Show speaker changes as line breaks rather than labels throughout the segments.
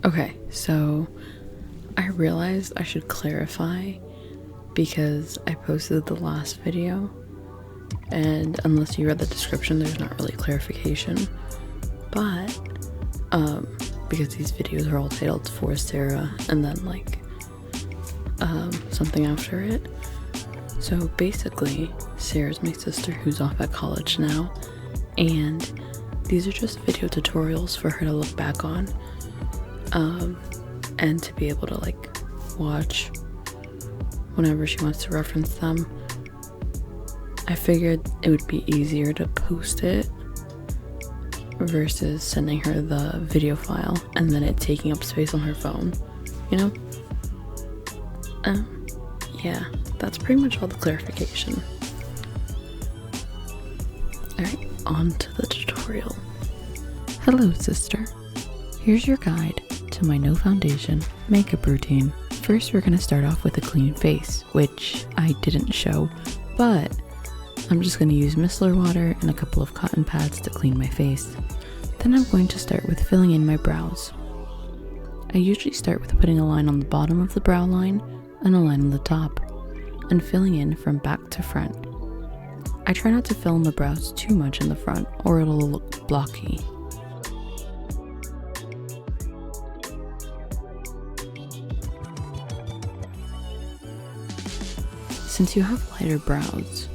Okay, so I realized I should clarify because I posted the last video, and unless you read the description, there's not really clarification. But because these videos are all titled For Sarah and then like something after it. So basically, Sarah's my sister who's off at college now, and these are just video tutorials for her to look back on, and to be able to like watch whenever she wants to reference them. I figured it would be easier to post it versus sending her the video file and then it taking up space on her phone, you know? Yeah, that's pretty much all the clarification. Alright, on to the tutorial. Hello, sister. Here's your guide to my no foundation makeup routine. First, we're gonna start off with a clean face, which I didn't show, but I'm just gonna use micellar water and a couple of cotton pads to clean my face. Then I'm going to start with filling in my brows. I usually start with putting a line on the bottom of the brow line and a line on the top, and filling in from back to front. I try not to fill in the brows too much in the front or it'll look blocky. Since you have lighter brows,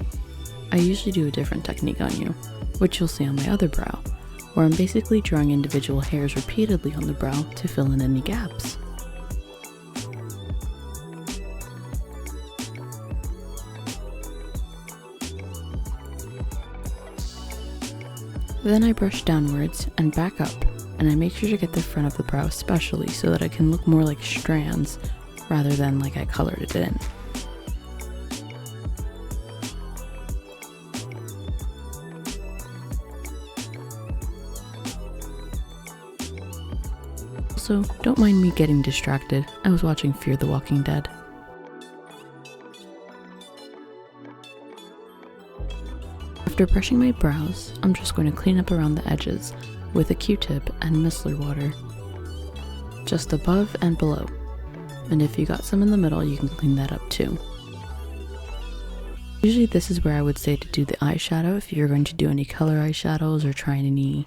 I usually do a different technique on you, which you'll see on my other brow, where I'm basically drawing individual hairs repeatedly on the brow to fill in any gaps. Then I brush downwards and back up, and I make sure to get the front of the brow especially so that it can look more like strands rather than like I colored it in. Also, don't mind me getting distracted. I was watching Fear the Walking Dead. After brushing my brows, I'm just going to clean up around the edges with a Q-tip and micellar water, just above and below. And if you got some in the middle, you can clean that up too. Usually this is where I would say to do the eyeshadow if you're going to do any color eyeshadows or try any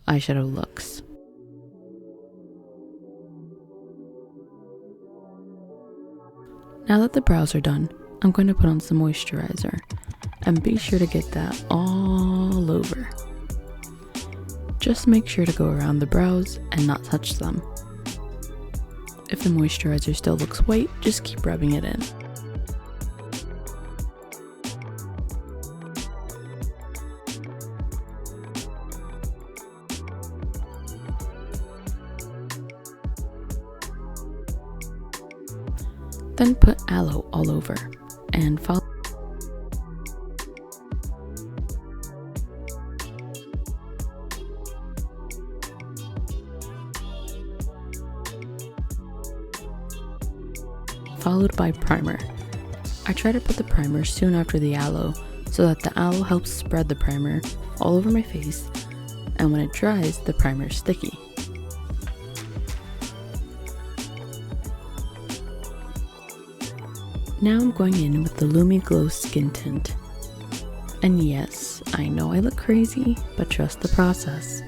eyeshadow looks. Now that the brows are done, I'm going to put on some moisturizer. And be sure to get that all over. Just make sure to go around the brows and not touch them. If the moisturizer still looks white, just keep rubbing it in. Then put aloe all over and follow followed by primer. I try to put the primer soon after the aloe so that the aloe helps spread the primer all over my face, and when it dries, the primer is sticky. Now I'm going in with the Lumi Glow Skin Tint. And yes, I know I look crazy, but trust the process.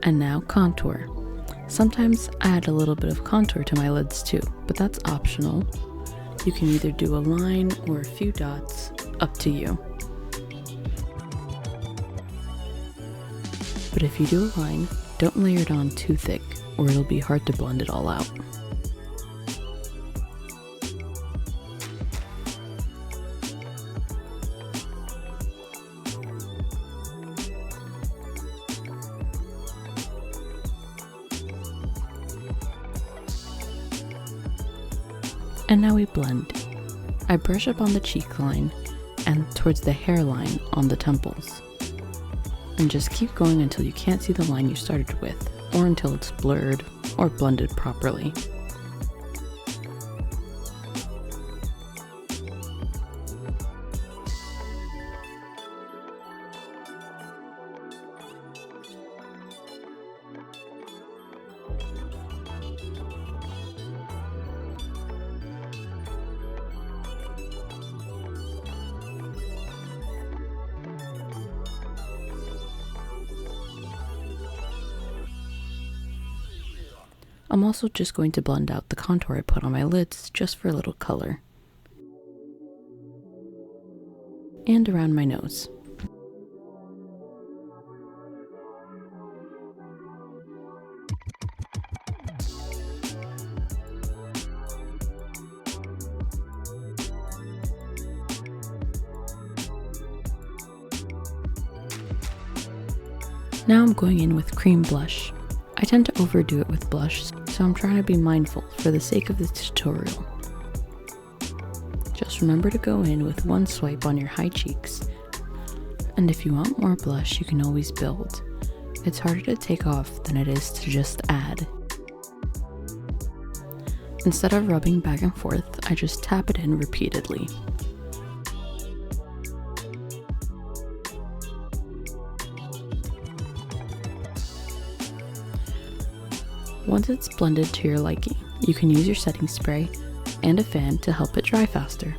And now contour. Sometimes I add a little bit of contour to my lids too, but that's optional. You can either do a line or a few dots, up to you. But if you do a line, don't layer it on too thick or it'll be hard to blend it all out. And now we blend. I brush up on the cheek line and towards the hairline on the temples. And just keep going until you can't see the line you started with, or until it's blurred or blended properly. I'm also just going to blend out the contour I put on my lids just for a little color. And around my nose. Now I'm going in with cream blush. I tend to overdo it with blush, so I'm trying to be mindful for the sake of this tutorial. Just remember to go in with one swipe on your high cheeks. And if you want more blush, you can always build. It's harder to take off than it is to just add. Instead of rubbing back and forth, I just tap it in repeatedly. Once it's blended to your liking, you can use your setting spray and a fan to help it dry faster.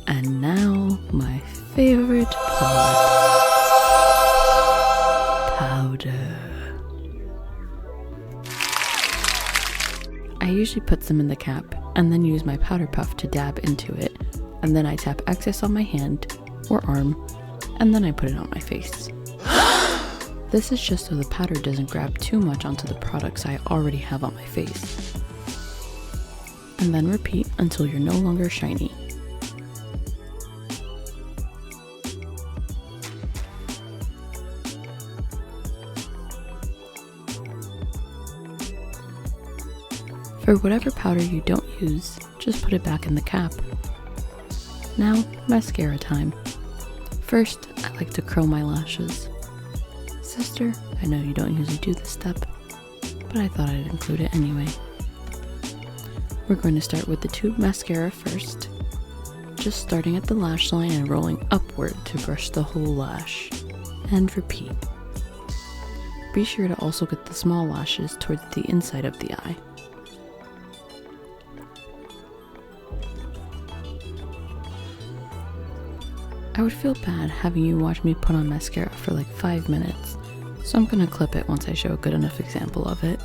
And now, my favorite palette, powder. I usually put some in the cap and then use my powder puff to dab into it, and then I tap excess on my hand or arm, and then I put it on my face. This is just so the powder doesn't grab too much onto the products I already have on my face. And then repeat until you're no longer shiny. For whatever powder you don't use, just put it back in the cap. Now, mascara time. First, I like to curl my lashes. Sister, I know you don't usually do this step, but I thought I'd include it anyway. We're going to start with the tube mascara first, just starting at the lash line and rolling upward to brush the whole lash, and repeat. Be sure to also get the small lashes towards the inside of the eye. I would feel bad having you watch me put on mascara for like 5 minutes, so I'm gonna clip it once I show a good enough example of it.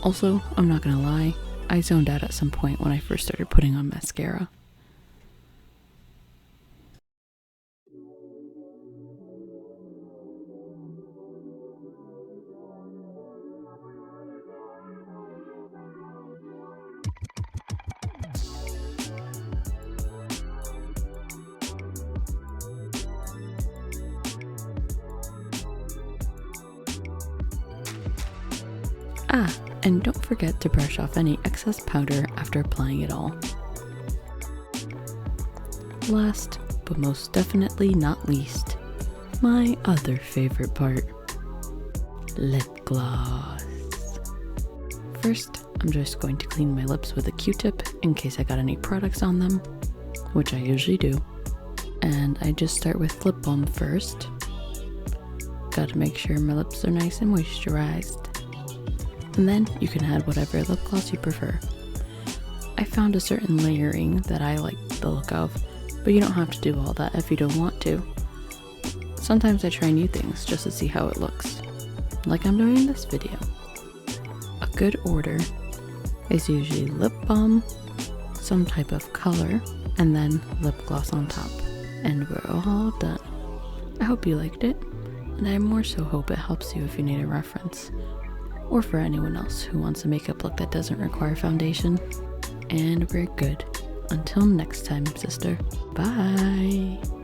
Also, I'm not gonna lie, I zoned out at some point when I first started putting on mascara. Ah, and don't forget to brush off any excess powder after applying it all. Last, but most definitely not least, my other favorite part, lip gloss. First, I'm just going to clean my lips with a Q-tip in case I got any products on them, which I usually do. And I just start with lip balm first. Gotta make sure my lips are nice and moisturized. And then you can add whatever lip gloss you prefer. I found a certain layering that I like the look of, but you don't have to do all that if you don't want to. Sometimes I try new things just to see how it looks, like I'm doing in this video. A good order is usually lip balm, some type of color, and then lip gloss on top. And we're all done. I hope you liked it, and I more so hope it helps you if you need a reference, or for anyone else who wants a makeup look that doesn't require foundation. And we're good. Until next time, sister. Bye!